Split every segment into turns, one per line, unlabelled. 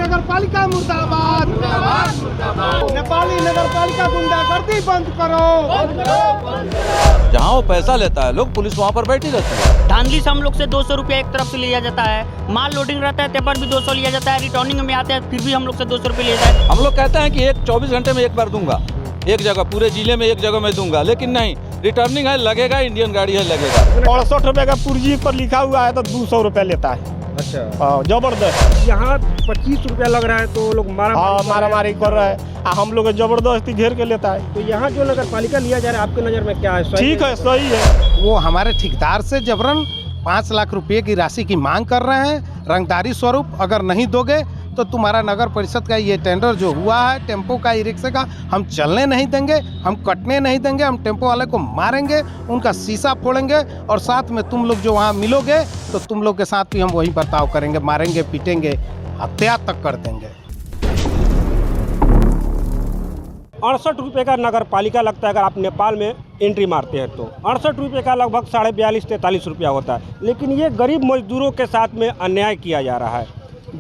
नगर पालिका मुर्दाबाद। नेपाली नगर पालिका गुंडागर्दी बंद करो।
जहाँ वो पैसा लेता है लोग, पुलिस वहाँ पर बैठी रहती है।
धांधली से हम लोग से 200 रुपया एक तरफ से लिया जाता है, माल लोडिंग रहता है तब पर भी 200 लिया जाता है, रिटर्निंग में आते हैं फिर भी हम लोग से 200 रुपये लिया जाता है।
हम लोग कहते हैं कि 24 घंटे में एक बार दूंगा, एक जगह पूरे जिले में एक जगह में दूंगा, लेकिन नहीं, रिटर्निंग है लगेगा, इंडियन गाड़ी है लगेगा।
68 रुपए का पुर्जी पर लिखा हुआ है तो 200 रुपए लेता है।
अच्छा,
जबरदस्त।
यहाँ 25 रुपया लग रहा है तो लोग
मारा मारी कर रहा है, हम लोग जबरदस्ती घेर के लेता है।
तो यहाँ जो नगर पालिका लिया जा रहा है आपके नज़र में क्या है?
ठीक है, सही है।
वो हमारे ठेकेदार से जबरन 5 लाख रुपए की राशि की मांग कर रहे हैं रंगदारी स्वरूप। अगर नहीं दोगे तो तुम्हारा नगर परिषद का ये टेंडर जो हुआ है टेम्पो का, ई रिक्शे का, हम चलने नहीं देंगे, हम कटने नहीं देंगे, हम टेम्पो वाले को मारेंगे, उनका शीशा फोड़ेंगे और साथ में तुम लोग जो वहाँ मिलोगे तो तुम लोग के साथ भी हम वही बर्ताव करेंगे, मारेंगे, पीटेंगे, हत्या तक कर देंगे।
68 रुपये का नगर पालिका लगता है अगर आप नेपाल में एंट्री मारते हैं तो। 68 रुपये का लगभग 42.5-43 रुपया होता है, लेकिन ये गरीब मजदूरों के साथ में अन्याय किया जा रहा है।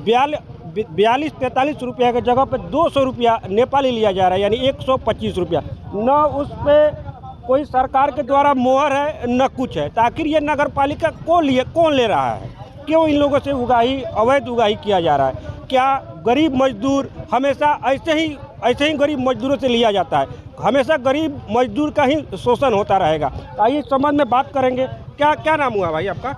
42-43 रुपये की जगह पे 200 रुपया नेपाली लिया जा रहा है, यानी 125 रुपया। न उस पर कोई सरकार के द्वारा मोहर है न कुछ है। तो आखिर ये नगर पालिका कौन ले रहा है? क्यों इन लोगों से अवैध उगाही किया जा रहा है? क्या गरीब मजदूर हमेशा ऐसे ही गरीब मजदूरों से लिया जाता है? हमेशा गरीब मजदूर का ही शोषण होता रहेगा। आइए इस संबंध में बात करेंगे। क्या नाम हुआ भाई आपका?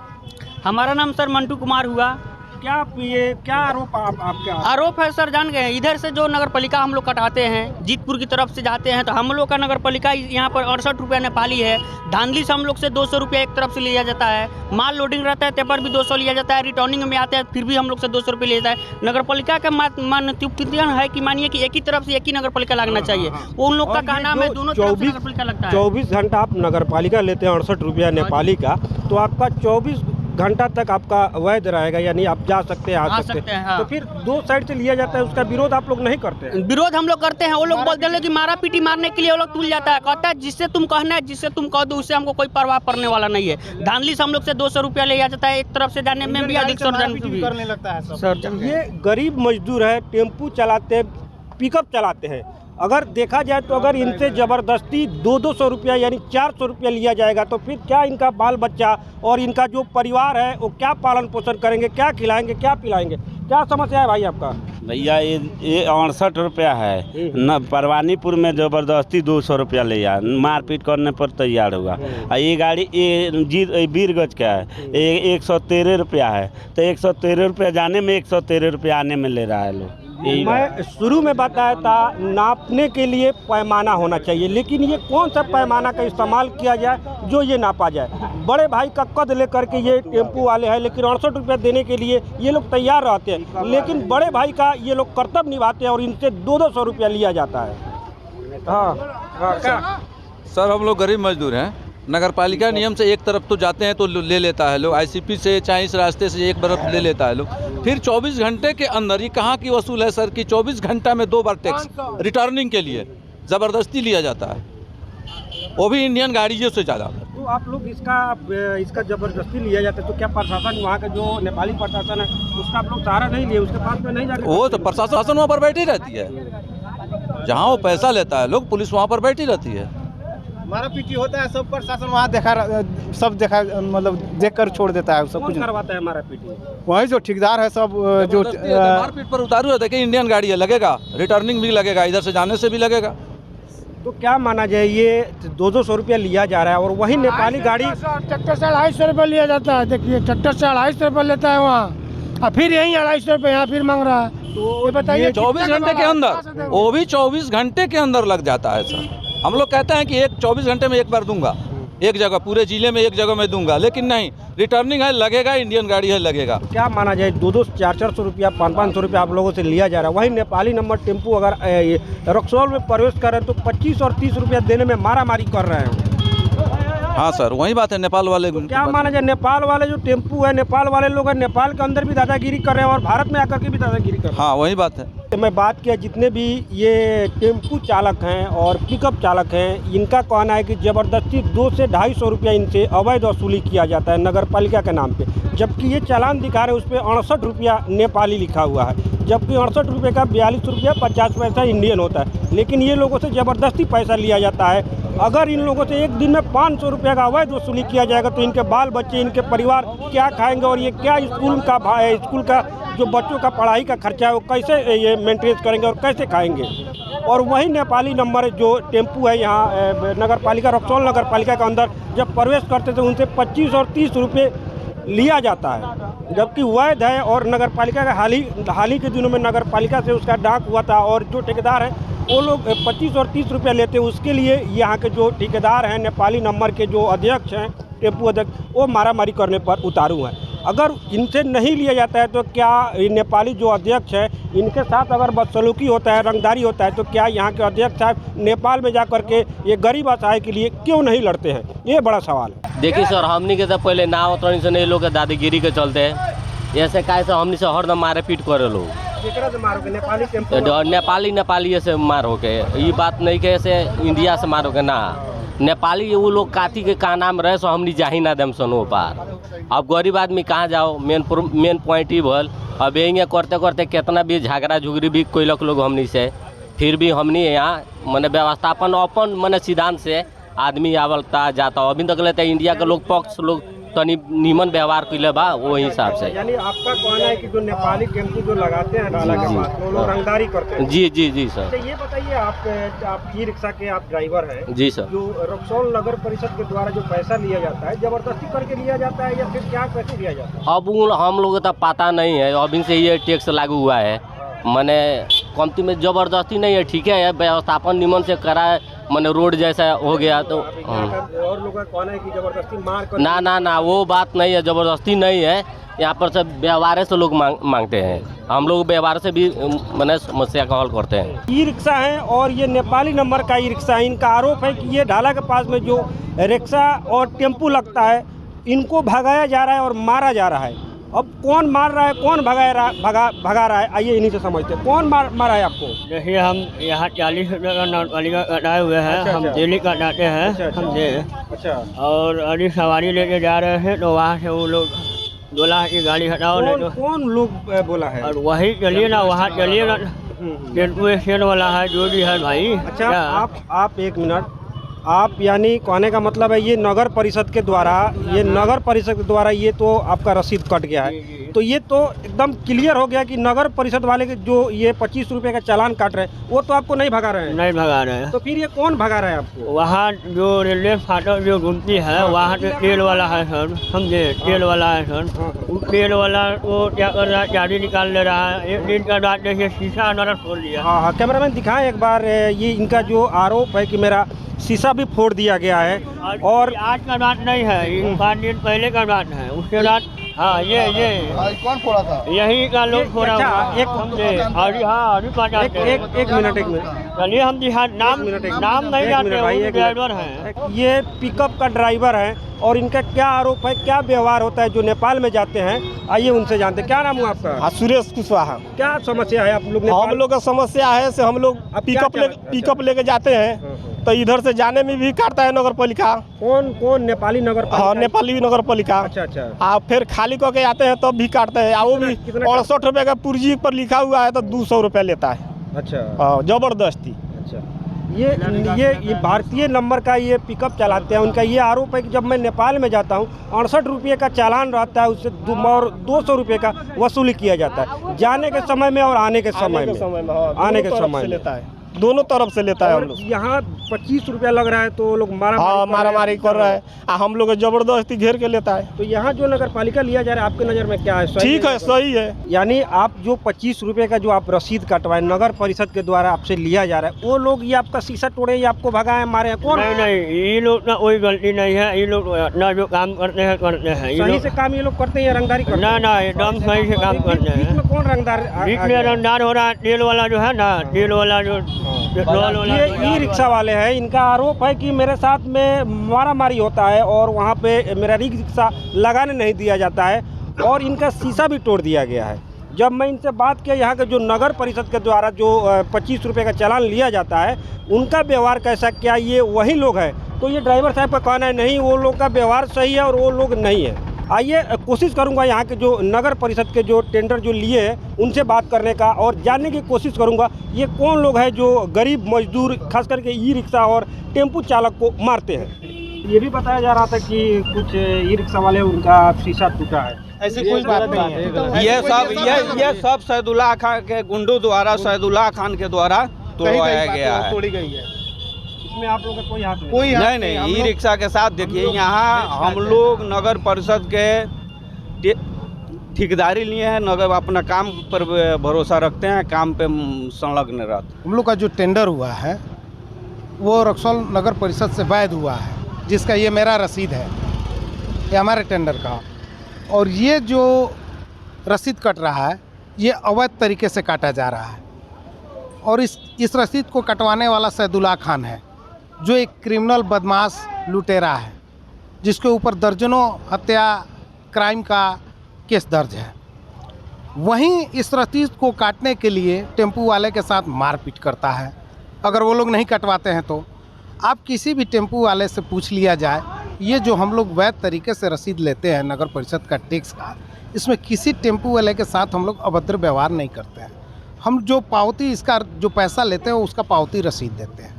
हमारा नाम सर मंटू कुमार हुआ।
क्या आरोप आपका?
आरोप है सर, जान गए इधर से जो नगर पालिका हम लोग कटाते हैं, जीतपुर की तरफ से जाते हैं तो हम लोग का नगर पालिका यहाँ पर 68 रुपया नेपाली है। धांधली से हम लोग से 200 रुपया एक तरफ से लिया जाता है, माल लोडिंग रहता है तब पर भी 200 लिया जाता है, रिटर्निंग में आते हैं फिर भी हम लोग से 200 रुपये लिया जाता है। नगर पालिका का मान्यता है कि मानिए कि एक ही तरफ से एक ही नगर पालिका लगना चाहिए। उन लोग का कहना है दोनों तरफ से नगर पालिका लगता है।
24 घंटा आप नगर पालिका लेते हैं 68 रुपया नेपाली का, तो आपका 24 घंटा तक आपका वैध रहेगा, यानी आप जा सकते हैं, आ सकते हैं। हाँ। तो फिर 2 साइड से लिया जाता है, उसका विरोध आप लोग नहीं करते हैं?
विरोध हम लोग करते हैं। वो लोग बोलते हैं कि मारा पीटी मारने के लिए वो लोग तुल जाता है, कहता है जिससे तुम कहना है, जिससे तुम कह दो उससे हमको कोई परवाह पड़ने वाला नहीं है। धांधली से हम लोग से 200 रुपया लिया जाता है, एक तरफ से जाने में भी अधिक
करने लगता है
सर।
ये गरीब मजदूर है, टेम्पू चलाते हैं, पिकअप चलाते हैं। अगर देखा जाए तो अगर इनसे ज़बरदस्ती 200 रुपया यानी 400 रुपया लिया जाएगा तो फिर क्या इनका बाल बच्चा और इनका जो परिवार है वो क्या पालन पोषण करेंगे, क्या खिलाएंगे, क्या पिलाएंगे? क्या समस्या है भाई आपका?
भैया ये 68 रुपया है न। परवानीपुर में ज़बरदस्ती 200 रुपया लिया, मारपीट करने पर तैयार हुआ। ये गाड़ी बीरगंज का है, 113 रुपया है, तो 113 रुपया जाने में, 113 रुपया आने में ले रहा है लोग।
मैं शुरू में बताया था नापने के लिए पैमाना होना चाहिए, लेकिन ये कौन सा पैमाना का इस्तेमाल किया जाए जो ये नापा जाए? बड़े भाई का कद लेकर के ये टेम्पू वाले हैं, लेकिन 68 रुपया देने के लिए ये लोग तैयार रहते हैं, लेकिन बड़े भाई का ये लोग कर्तव्य निभाते हैं और इनसे 200 रुपया लिया जाता है। हाँ
सर, हम लोग गरीब मजदूर हैं। नगर पालिका नियम से एक तरफ तो जाते हैं तो ले लेता है लोग, ICP से चाहे इस रास्ते से एक तरफ ले लेता है लोग। फिर 24 घंटे के अंदर, ये कहाँ की वसूल है सर कि 24 घंटा में 2 बार टैक्स रिटर्निंग के लिए ज़बरदस्ती लिया जाता है, वो भी इंडियन गाड़ियों से ज़्यादा।
तो आप लोग इसका ज़बरदस्ती लिया जाता है तो क्या प्रशासन, वहाँ का जो नेपाली प्रशासन है, उसका आप लोग सहारा नहीं लिए? उसके पास में नहीं जाते? वो
तो प्रशासन वहाँ पर बैठी रहती है, जहाँ वो पैसा लेता है लोग, पुलिस वहाँ पर बैठी रहती है।
मारा पीटी होता है, सब प्रशासन वहाँ देखा मतलब देख कर छोड़ देता है। सब कुछ
करवाता है मारा पीटी?
वही जो ठेकेदार है सब जो
मारपीट पर उतारू है। देखिए इंडियन गाड़ी है, लगेगा, रिटर्निंग भी लगेगा, इधर से जाने से भी लगेगा।
तो क्या माना जाए, ये 200 रुपया लिया जा रहा है और वही नेपाली गाड़ी
ट्रैक्टर से 250 रुपया लिया जाता है। देखिए ट्रैक्टर से 250 रुपया लेता है वहाँ, और फिर यही 250 रुपया यहाँ फिर मांग रहा है। तो ये बताइए
24 घंटे के अंदर, वो भी 24 घंटे के अंदर लग जाता है सर। हम लोग कहते हैं कि 24 घंटे में एक बार दूंगा, एक जगह पूरे जिले में एक जगह में दूंगा, लेकिन नहीं, रिटर्निंग है लगेगा, इंडियन गाड़ी है लगेगा।
क्या माना जाए, 200-400 रुपया, 500 रुपया आप लोगों से लिया जा रहा है। वही नेपाली नंबर टेम्पू अगर रक्सौल में प्रवेश कर रहे हैं तो 25 और 30 रुपया देने में मारामारी कर रहे हैं।
हाँ सर, वही बात है नेपाल वाले।
क्या माना जाए, नेपाल वाले जो टेम्पू है, नेपाल वाले लोग हैं, नेपाल के अंदर भी दादागिरी कर रहे हैं और भारत में आकर के भी दादागिरी कर रहे हैं।
हाँ वही बात है।
तो मैं बात किया जितने भी ये टेम्पू चालक हैं और पिकअप चालक हैं, इनका कहना है कि ज़बरदस्ती 200 से 250 रुपया इनसे अवैध वसूली किया जाता है नगर पालिका के नाम पे, जबकि ये चालान दिखा रहे हैं उस पर 68 रुपया नेपाली लिखा हुआ है। जबकि 68 रुपये का 42 रुपया 50 पैसा इंडियन होता है। लेकिन ये लोगों से ज़बरदस्ती पैसा लिया जाता है। अगर इन लोगों से एक दिन में 500 रुपये का अवैध वसूली किया जाएगा तो इनके बाल बच्चे, इनके परिवार क्या खाएंगे और ये क्या स्कूल का जो बच्चों का पढ़ाई का खर्चा है वो कैसे ये मेंटेनेंस करेंगे और कैसे खाएंगे। और वही नेपाली नंबर जो टेम्पू है यहाँ नगर पालिका, रक्सौल नगर पालिका के अंदर जब प्रवेश करते थे उनसे 25 और 30 रुपये लिया जाता है, जबकि वैध है। और नगर पालिका का हाल ही के दिनों में नगर पालिका से उसका डाक हुआ था और जो ठेकेदार हैं वो लोग 25 और 30 रुपया लेते हैं। उसके लिए यहाँ के जो ठेकेदार हैं, नेपाली नंबर के जो अध्यक्ष हैं, टेम्पू अध्यक्ष, वो मारामारी करने पर उतारू हैं। अगर इनसे नहीं लिया जाता है तो क्या नेपाली जो अध्यक्ष है इनके साथ अगर बदसलूकी होता है, रंगदारी होता है, तो क्या यहाँ के अध्यक्ष साहब नेपाल में जा कर के ये गरीब असहाय के लिए क्यों नहीं लड़ते हैं? ये बड़ा सवाल है।
देखिए सर, हमनी के तो पहले ना होता नहीं लोग के दादागिरी के चलते हैं। ऐसे कैसे हमनी से हरदम मारे पीट करे लोग, नेपाली ऐसे मारो के। ये बात नहीं के ऐसे इंडिया से मारो के ना, नेपाली वो लोग काती के का नाम रहे सो हमनी जा ही ना देम सनो पार। अब गरीब आदमी कहाँ जाओ, मेन पॉइंट ही भल। अब यही करते करते कितना भी झगड़ा झुगड़ी भी कोयलक लोग हमनी से, फिर भी हमनी यहाँ मने व्यवस्थापन अपन मने सिद्धांत से आदमी आवलता जाता। अभी तक लेते इंडिया के लोग पक्ष लोग तनी नीमन व्यवहार कैले बा वो हिसाब से।
यानी आपका कहना है कि जो नेपाली टेम्पू जो लगाते हैं डाला के पास वो लोग रंगदारी करते हैं?
जी जी जी सर।
अच्छा ये बताइए, आप ई रिक्शा के आप ड्राइवर हैं
जी सर,
जो रक्सौल नगर परिषद के द्वारा जो पैसा लिया जाता है जबरदस्ती करके लिया जाता है या फिर क्या कैसे लिया जाता है?
अब हम लोग तो पता नहीं है, अभी से ये टैक्स लागू हुआ है। मैंने कमती में जबरदस्ती नहीं है, ठीक है, व्यवस्थापन निमन से कराए, मैंने रोड जैसा हो गया तो।
और लोग का कहना है कि जबरदस्ती मार कर
ना वो बात नहीं है, जबरदस्ती नहीं है। यहाँ पर सब व्यवहार से लोग मांगते हैं, हम लोग व्यवहार से भी मैंने समस्या का हल करते हैं।
ई रिक्शा है और ये नेपाली नंबर का ई रिक्शा है। इनका आरोप है कि ये ढाला के पास में जो रिक्शा और टेम्पू लगता है इनको भगाया जा रहा है और मारा जा रहा है। अब कौन मार रहा है, कौन भगा रहा है, आइए इन्हीं से समझते हैं। कौन मारा है आपको?
देखिए, हम यहाँ 40 रुपये का नौपालिका कटाए हुए हैं।
अच्छा,
हम डेली कटाते हैं।
अच्छा,
हम दे
अच्छा।
और अभी सवारी लेके जा रहे हैं तो वहाँ से वो लोग बोला की गाड़ी हटाओ।
कौन लोग बोला है?
और वही चलिए ना, वहाँ चलिए ना, टेम्पू स्टैंड वाला है जो भी है भाई।
अच्छा, आप एक मिनट, आप यानी कहने का मतलब है ये नगर परिषद के द्वारा ये तो आपका रसीद कट गया है। तो ये तो एकदम क्लियर हो गया कि नगर परिषद वाले के जो ये 25 रुपये का चालान काट रहे हैं वो तो आपको नहीं भगा रहे हैं?
नहीं भगा रहे हैं।
तो फिर ये कौन भगा रहा है आपको?
वहाँ जो रेलवे फाटक जो घूमती है वहाँ से तेल वाला है सर, समझे, तेल वाला है सर। वो तेल वाला वो क्या कर रहा है, गाड़ी निकाल ले रहा है। एक दिन का रात देखिए शीशा अंदर फोड़ लिया।
हाँ, कैमरामैन दिखाएं एक बार। ये इनका जो आरोप है कि मेरा शीशा भी फोड़ दिया गया है। और
आज का बात नहीं है, 5 दिन पहले का बात है। उसके बाद हाँ ये
कौन फोड़ा था?
यही का लोग फोड़ा
अच्छा,
हुआ।
एक मिनट
चलिए हम नाम नहीं जानते भाई, ड्राइवर हैं।
ये पिकअप का ड्राइवर है और इनका क्या आरोप है, क्या व्यवहार होता है जो नेपाल में जाते हैं, आइए उनसे जानते हैं। क्या नाम है आपका?
सुरेश कुशवाहा।
क्या समस्या है आप लोग?
हम लोग का समस्या है से हम लोग पिकअप लेके जाते हैं तो इधर से जाने में भी काटता है नगर पालिका।
कौन नेपाली नगर पालिका?
हाँ, नेपाली नगर पालिका।
अच्छा।
आप फिर खाली करके आते हैं तब भी काटते हैं। वो भी 68 रुपये का पुर्जी पर लिखा हुआ है तो 200 रुपया लेता है।
अच्छा,
जबरदस्ती।
अच्छा, ये भारतीय नंबर का ये पिकअप चलाते हैं। उनका ये आरोप है कि जब मैं नेपाल में जाता हूँ 68 रुपये का चालान रहता है, उससे 200 रुपये का वसूली किया जाता है जाने के समय में और आने के समय में
लेता है, दोनों तरफ से लेता है। हम लोग
यहाँ 25 रुपया लग रहा है तो लोग
मारामारी कर रहा है, हम लोग जबरदस्ती घेर के लेता है।
तो यहाँ जो नगर पालिका लिया जा रहा है आपके नज़र में क्या है?
ठीक है, सही है।
यानी आप जो 25 रुपये का जो आप रसीद कटवाए नगर परिषद के द्वारा आपसे लिया जा रहा है, वो लोग ये आपका शीशा तोड़े या आपको भगाए मारे हैं? कौन?
नहीं, ये लोग का कोई गलती नहीं है। ये लोग अपना जो काम करते हैं
सही से काम ये लोग करते हैं या रंगदारी करते हैं?
ना एकदम सही से काम करते हैं।
बीच में कौन रंगदार?
बीच में रंगदार हो रहा है तेल वाला जो है ना, तेल वाला जो
ये ई रिक्शा वाले हैं। इनका आरोप है कि मेरे साथ में मारामारी होता है और वहाँ पे मेरा रिक्शा लगाने नहीं दिया जाता है और इनका शीशा भी तोड़ दिया गया है। जब मैं इनसे बात किया यहाँ के जो नगर परिषद के द्वारा जो 25 रुपये का चालान लिया जाता है उनका व्यवहार कैसा, क्या ये वही लोग हैं? तो ये ड्राइवर साहब का कहना है नहीं, वो लोग का व्यवहार सही है और वो लोग नहीं है। आइए कोशिश करूंगा यहाँ के जो नगर परिषद के जो टेंडर जो लिए हैं उनसे बात करने का और जानने की कोशिश करूंगा ये कौन लोग हैं जो गरीब मजदूर खास करके ई रिक्शा और टेम्पू चालक को मारते हैं। ये भी बताया जा रहा था कि कुछ ई रिक्शा वाले उनका शीशा टूटा है,
ऐसी कोई बात नहीं है।
ये सब सैदुल्लाह खान के गुंडों द्वारा सैदुल्लाह खान के द्वारा तोड़वाया गया है।
तोड़ी गई है,
इसमें आप लोगों का कोई हाथ नहीं।
कोई हाथ
नहीं, ई रिक्शा के साथ देखिए यहाँ हम लोग नगर परिषद के ठेकेदारी लिए हैं, नगर अपना काम पर भरोसा रखते हैं, काम पे संलग्न रहते।
हम लोग का जो टेंडर हुआ है वो रक्सौल नगर परिषद से वैध हुआ है, जिसका ये मेरा रसीद है, ये हमारे टेंडर का। और ये जो रसीद कट रहा है ये अवैध तरीके से काटा जा रहा है और इस रसीद को कटवाने वाला सैदुल्लाह खान है, जो एक क्रिमिनल बदमाश लुटेरा है, जिसके ऊपर दर्जनों हत्या क्राइम का केस दर्ज है। वहीं इस रसीद को काटने के लिए टेम्पू वाले के साथ मारपीट करता है। अगर वो लोग नहीं कटवाते हैं तो आप किसी भी टेम्पू वाले से पूछ लिया जाए, ये जो हम लोग वैध तरीके से रसीद लेते हैं नगर परिषद का टैक्स का, इसमें किसी टेम्पू वाले के साथ हम लोग अभद्र व्यवहार नहीं करते हैं। हम जो पावती इसका जो पैसा लेते हैं उसका पावती रसीद देते हैं।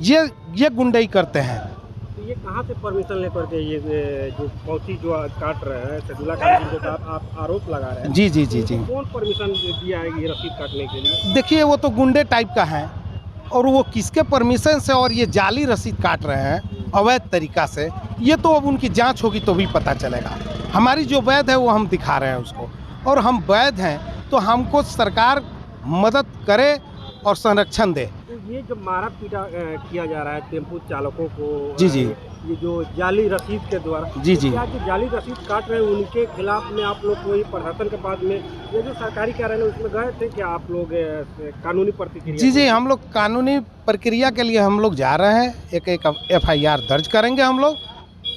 ये गुंडई करते हैं।
तो ये कहाँ से परमिशन लेकर के ये जो पौती जो काट रहे हैं सैदुल्लाह खान जी को आप आरोप लगा रहे हैं?
जी।
कौन परमिशन दिया है ये रसीद काटने के लिए?
देखिए वो तो गुंडे टाइप का है और वो किसके परमिशन से और ये जाली रसीद काट रहे हैं अवैध तरीका से, ये तो अब उनकी जांच होगी तो भी पता चलेगा। हमारी जो वैध है वो हम दिखा रहे हैं उसको, और हम वैध हैं तो हमको सरकार मदद करे और संरक्षण दे।
तो ये जो मारा पीटा किया जा रहा है टेम्पू चालकों को,
जी
ये जो जाली रसीद के द्वारा,
जी
क्या जो जाली रसीद काट रहे हैं उनके खिलाफ में आप लोग कोई प्रशासन के पास में ये जो सरकारी कार्यालय उसमें गए थे क्या आप लोग कानूनी प्रतिक्रिया?
जी हम लोग कानूनी प्रक्रिया के लिए हम लोग जा रहे हैं। एक FIR दर्ज करेंगे हम लोग।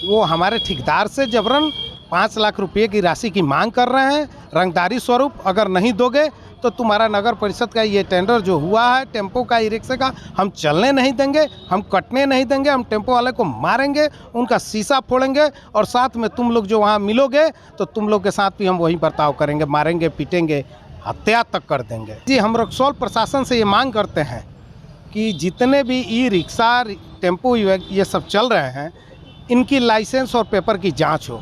वो हमारे ठेकेदार से जबरन 5 लाख रुपए की राशि की मांग कर रहे हैं रंगदारी स्वरूप। अगर नहीं दोगे तो तुम्हारा नगर परिषद का ये टेंडर जो हुआ है टेम्पो का, ई रिक्शे का, हम चलने नहीं देंगे, हम कटने नहीं देंगे, हम टेम्पो वाले को मारेंगे, उनका शीशा फोड़ेंगे और साथ में तुम लोग जो वहाँ मिलोगे तो तुम लोग के साथ भी हम वही बर्ताव करेंगे, मारेंगे, पीटेंगे, हत्या तक कर देंगे। जी हम रक्सौल प्रशासन से ये मांग करते हैं कि जितने भी ई रिक्शा टेम्पो ये सब चल रहे हैं इनकी लाइसेंस और पेपर की जाँच हो,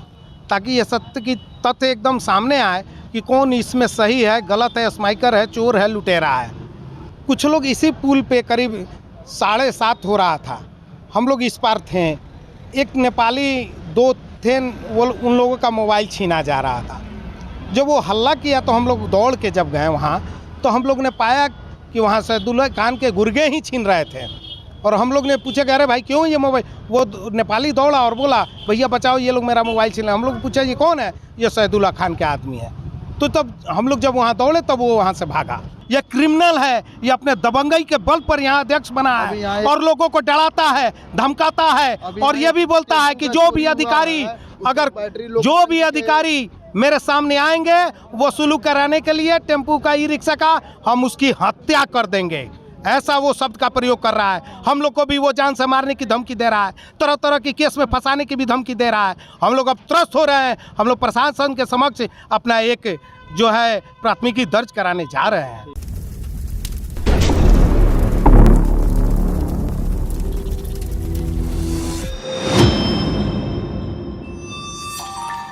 ताकि ये सत्य की तथ्य एकदम सामने आए कि कौन इसमें सही है, गलत है, स्माइकर है, चोर है, लुटेरा है। कुछ लोग इसी पुल पे करीब 7:30 हो रहा था, हम लोग इस पार थे, एक नेपाली 2 थे, वो उन लोगों का मोबाइल छीना जा रहा था। जब वो हल्ला किया तो हम लोग दौड़ के जब गए वहाँ तो हम लोग ने पाया कि वहाँ सैदुल्लाह खान के गुर्गे ही छीन रहे थे। और हम लोग ने पूछा कि अरे भाई क्यों ये मोबाइल, वो नेपाली दौड़ा और बोला भैया बचाओ ये लोग मेरा मोबाइल छीन रहे। हम लोग पूछा ये कौन है, ये सैदुल्लाह खान के आदमी है। तो तब हम लोग जब वहाँ दौड़े तब वो वहाँ से भागा। ये क्रिमिनल है, ये अपने दबंगई के बल पर यहाँ अध्यक्ष बना है और लोगों को डराता है, धमकाता है और ये भी बोलता है कि जो भी अधिकारी मेरे सामने आएंगे वो सुलूक कराने के लिए टेम्पू का, ई रिक्शा का, हम उसकी हत्या कर देंगे, ऐसा वो शब्द का प्रयोग कर रहा है। हम लोग को भी वो जान से मारने की धमकी दे रहा है, तरह तरह की केस में फंसाने की भी धमकी दे रहा है। हम लोग अब त्रस्त हो रहे हैं, हम लोग प्रशासन के समक्ष अपना एक जो है प्राथमिकी दर्ज कराने जा रहे हैं।